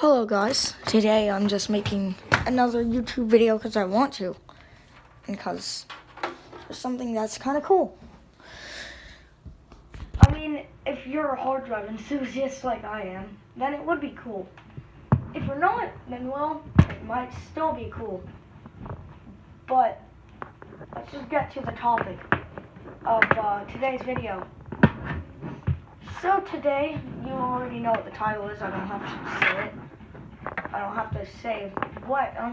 Hello guys, today I'm just making another YouTube video because I want to, and because it's something that's kind of cool. I mean, if you're a hard drive enthusiast like I am, then it would be cool. If you're not, then well, it might still be cool. But let's just get to the topic of today's video. So today, you already know what the title is. I don't have to say it. I don't have to say what. I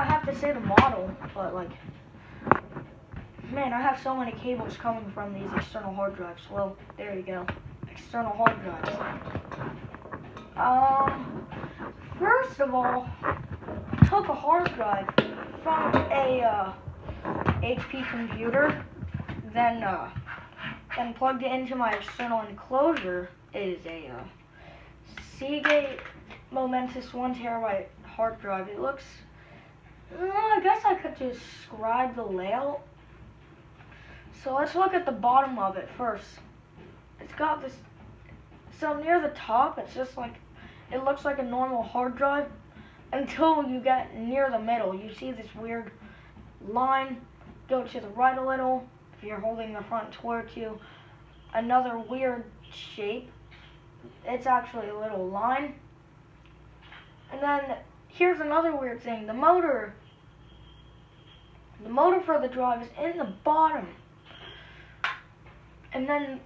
have to say the model, but man, I have so many cables coming from these external hard drives. Well, there you go, external hard drives. First of all, I took a hard drive from a HP computer, then plugged it into my external enclosure. It is a Seagate Momentus 1 terabyte hard drive. It looks, I guess I could describe the layout. So let's look at the bottom of it first. It's got this, so near the top, it's just like, it looks like a normal hard drive until you get near the middle. You see this weird line go to the right a little. If you're holding the front towards you, another weird shape. It's actually a little line. And then here's another weird thing. The motor for the drive is in the bottom. And then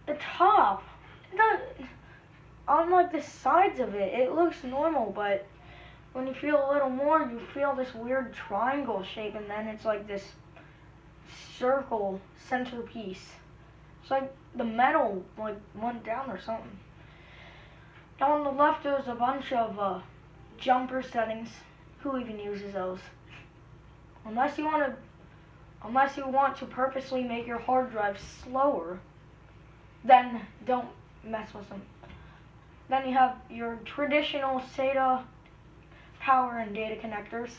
the top, on like the sides of it, it looks normal, but when you feel a little more, you feel this weird triangle shape, and then it's like this circle centerpiece. It's like the metal went down or something. Now on the left there's a bunch of jumper settings. Who even uses those? Unless you want to purposely make your hard drive slower, then don't mess with them. Then you have your traditional SATA power and data connectors.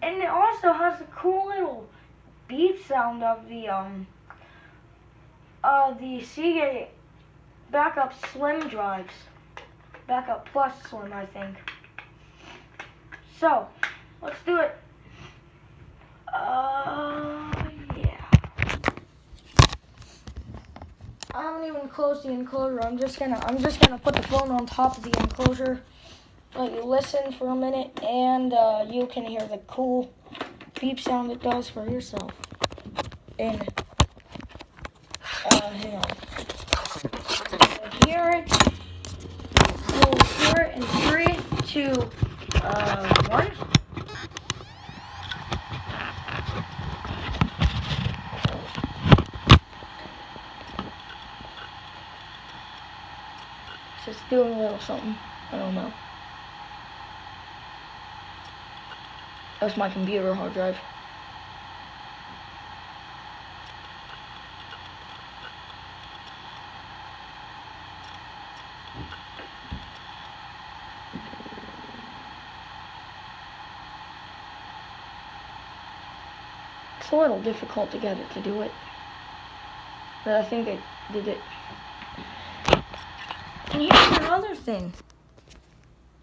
And it also has a cool little beep sound of the Seagate Backup Slim drives. Backup Plus Slim, I think. So, let's do it. Yeah. I haven't even closed the enclosure. I'm just gonna put the phone on top of the enclosure. Let you listen for a minute, and you can hear the cool beep sound it does for yourself. And hang on. You'll hear it in 3, 2, 1. Just doing a little something. I don't know. That's my computer hard drive. It's a little difficult to get it to do it, but I think I did it. And here's another thing.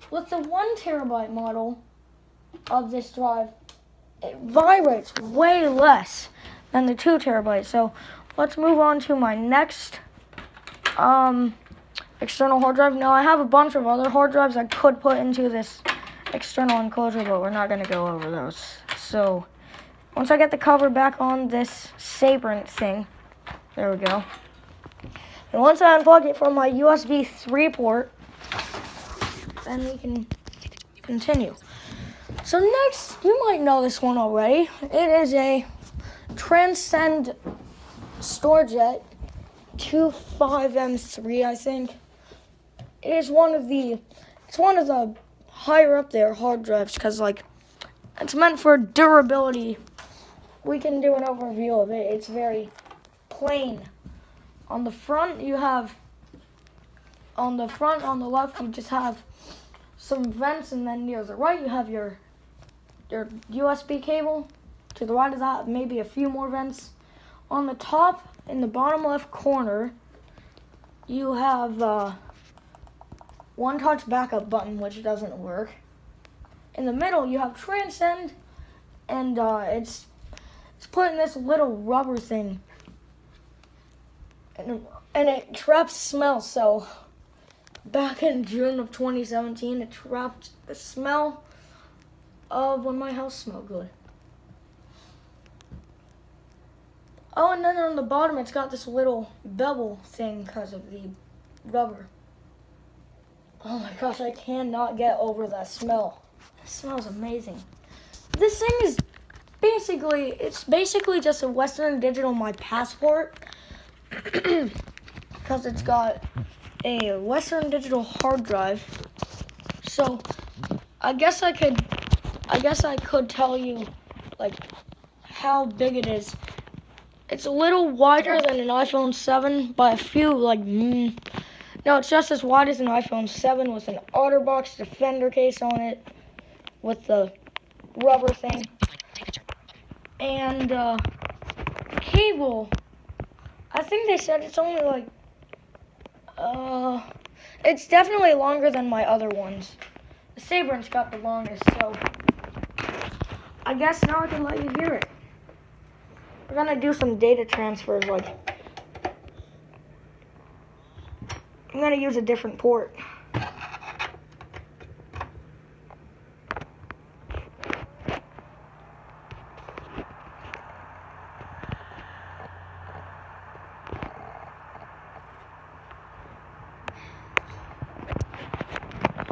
With the 1 terabyte model of this drive, it vibrates way less than the 2 terabyte. So let's move on to my next external hard drive. Now I have a bunch of other hard drives I could put into this external enclosure, but we're not going to go over those. So once I get the cover back on this Sabrent thing, there we go. And once I unplug it from my USB 3 port, then we can continue. So next, you might know this one already. It is a Transcend StoraJet 25M3, I think. It is one of the higher up there hard drives because it's meant for durability. We can do an overview of it. It's very plain. On the front, on the left, you just have some vents, and then near the right, you have your USB cable. To the right of that, maybe a few more vents. On the top, in the bottom left corner, you have one-touch backup button, which doesn't work. In the middle, you have Transcend, and it's put in this little rubber thing, and it traps smell. So back in June of 2017, it trapped the smell of when my house smelled good. Oh, and then on the bottom, it's got this little bevel thing because of the rubber. Oh my gosh, I cannot get over that smell. It smells amazing. This thing is basically just a Western Digital My Passport because it's got a Western Digital hard drive. So I guess I could tell you like how big it is. It's a little wider than an iPhone 7 by a few, no, it's just as wide as an iPhone 7 with an OtterBox Defender case on it with the rubber thing. And the cable, I think they said it's only it's definitely longer than my other ones. The Sabrent's got the longest, so I guess now I can let you hear it. We're gonna do some data transfers, I'm gonna use a different port.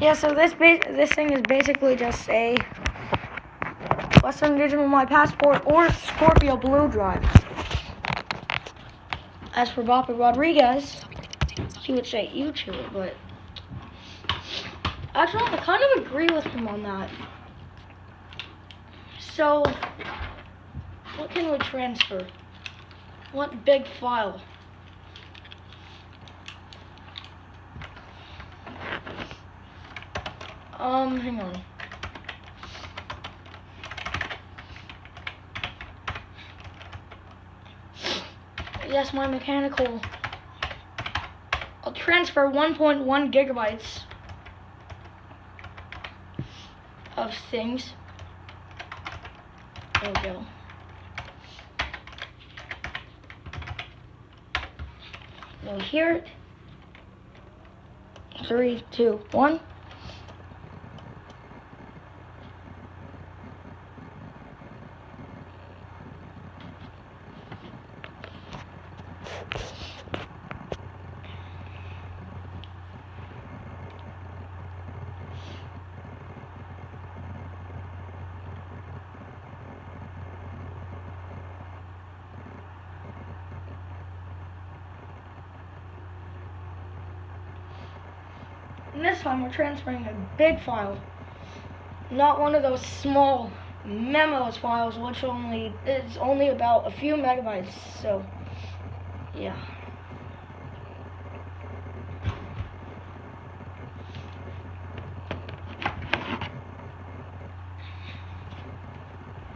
Yeah, so this thing is basically just a Western Digital My Passport or Scorpio Blue drive. As for Bopper Rodriguez, he would say you to it, but actually I kind of agree with him on that. So, what can we transfer? What big file? Hang on. Yes, my mechanical. I'll transfer 1.1 gigabytes of things. There we go. You'll hear it. 3, 2, 1. And this time we're transferring a big file, not one of those small memos files, which is only about a few megabytes. So, yeah.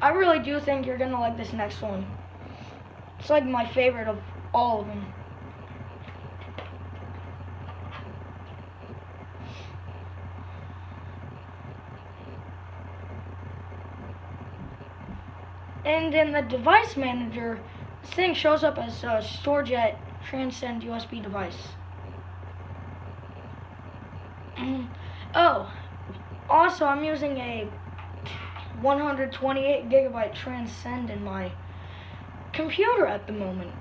I really do think you're gonna like this next one. It's like my favorite of all of them. And in the device manager, this thing shows up as a StorageJet Transcend USB device. Oh, also I'm using a 128 gigabyte Transcend in my computer at the moment.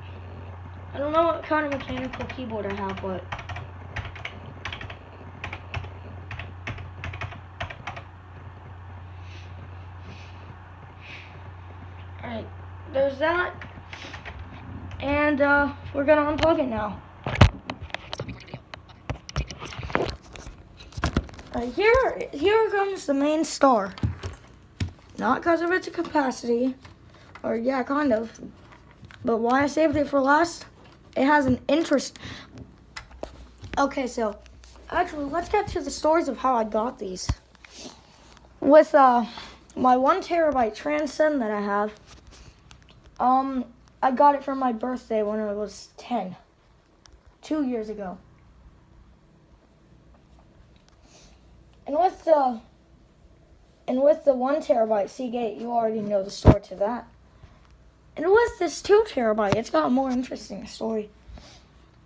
I don't know what kind of mechanical keyboard I have, but alright, there's that. And we're gonna unplug it now. Here comes the main star. Not because of its capacity, or yeah, kind of, but why I saved it for last, it has an interest. Okay, so actually, let's get to the stories of how I got these. With my 1 terabyte Transcend that I have, I got it for my birthday when I was 10, 2 years ago. And with the 1 terabyte Seagate, you already know the story to that. And with this 2 terabyte, it's got a more interesting story.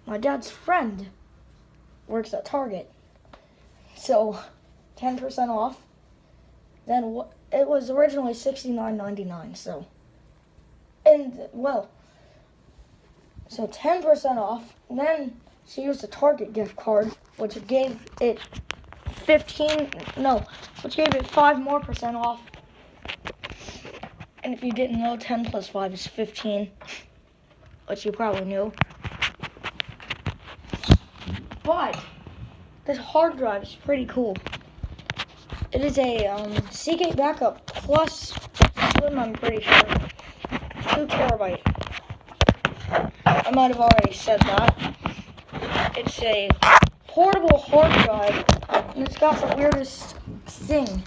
My dad's friend works at Target, so 10% off. Then it was originally $69.99. So 10% off. And then she used a Target gift card, which gave it 5 more percent off. And if you didn't know, 10 plus 5 is 15, which you probably knew. But this hard drive is pretty cool. It is a Seagate Backup Plus Slim, I'm pretty sure. 2 terabyte. I might have already said that. It's a portable hard drive, and it's got the weirdest thing.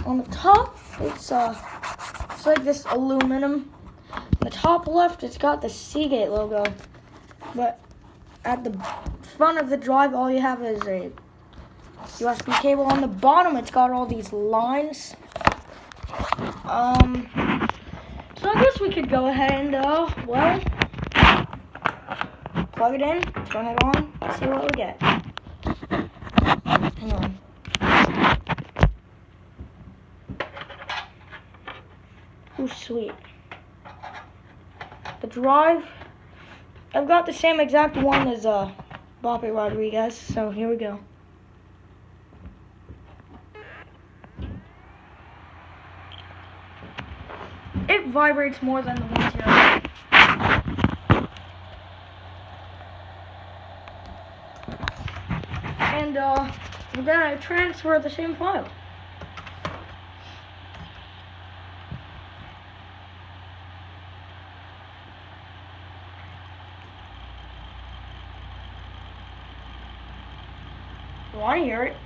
On the top, it's like this aluminum. On the top left, it's got the Seagate logo. But at the front of the drive, all you have is a USB cable. On the bottom, it's got all these lines. So I guess we could go ahead and, plug it in, turn it on, see what we get. Hang on. Oh, sweet. The drive, I've got the same exact one as Boppy Rodriguez, so here we go. It vibrates more than the 1 terabyte. And then I transfer the same file. Well, I hear it.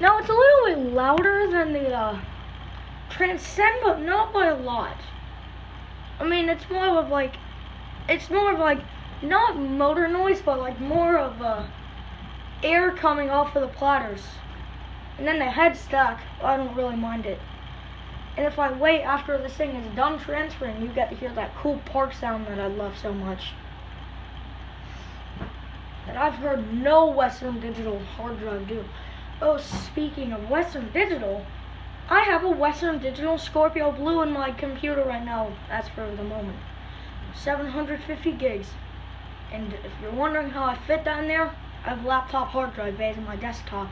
Now it's a little bit louder than the Transcend, but not by a lot. I mean, it's more of like not motor noise, but like more of air coming off of the platters. And then the head stack, I don't really mind it. And if I wait after this thing is done transferring, you get to hear that cool park sound that I love so much. That I've heard no Western Digital hard drive do. Oh, speaking of Western Digital, I have a Western Digital Scorpio Blue in my computer right now, as for the moment. 750 gigs. And if you're wondering how I fit that in there, I have laptop hard drive bays in my desktop.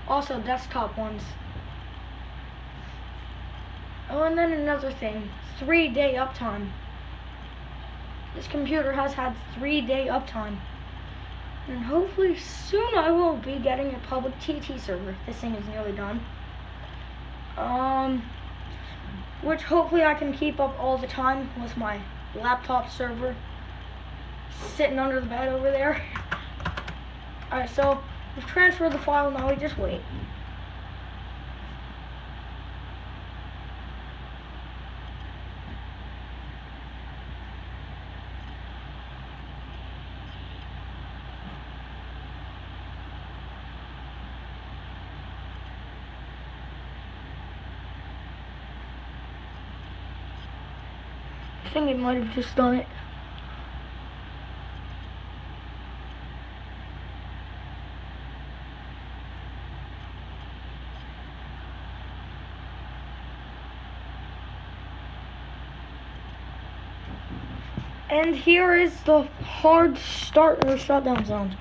Also desktop ones. Oh, and then another thing, 3-day uptime. This computer has had 3-day uptime. And hopefully soon I will be getting a public TT server. This thing is nearly done. Which hopefully I can keep up all the time with my laptop server sitting under the bed over there. Alright, so we've transferred the file, now we just wait. I think it might have just done it. And here is the hard start or shutdown sound.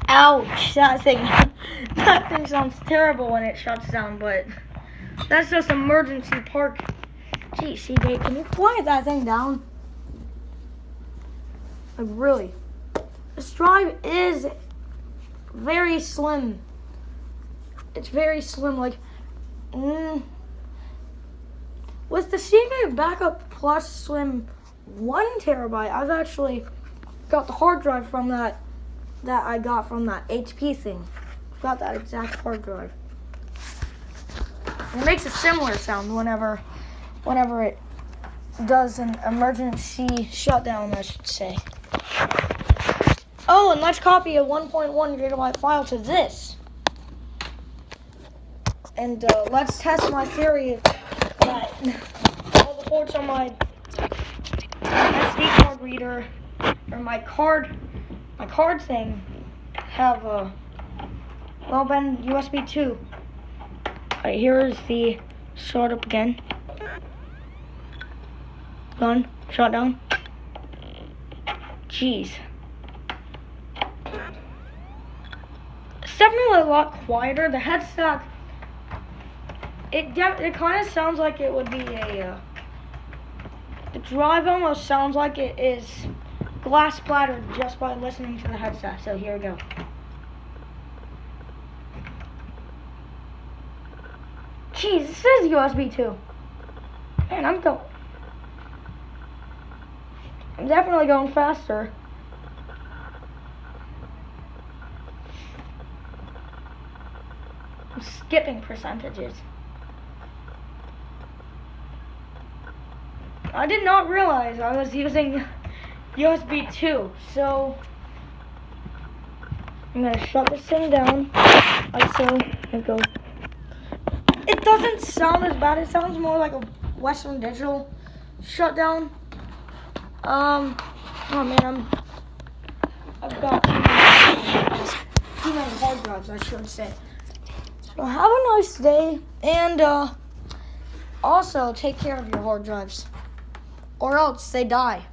Ouch, that thing sounds terrible when it shuts down, but that's just emergency park. Gee, Seagate, can you quiet that thing down? Like, really. This drive is very slim. It's very slim, like, with the Seagate Backup Plus Slim 1 terabyte, I've actually got the hard drive from that I got from that HP thing. I've got that exact hard drive. And it makes a similar sound whenever it does an emergency shutdown, I should say. Oh, and let's copy a 1.1 gigabyte file to this. And let's test my theory that all the ports on my SD card reader or my card thing have well been USB 2. Alright, here is the startup again. Done. Shut down. Jeez. It's definitely a lot quieter. The headset, it kind of sounds like it would be a, the drive almost sounds like it is glass splattered just by listening to the headset. So here we go. Jeez, this is USB 2. Man, I'm definitely going faster. I'm skipping percentages. I did not realize I was using USB 2, so I'm gonna shut this thing down. Like so, and go. It doesn't sound as bad. It sounds more like a Western Digital shutdown. Oh man, I've got too many hard drives, I should say. So have a nice day, and also take care of your hard drives, or else they die.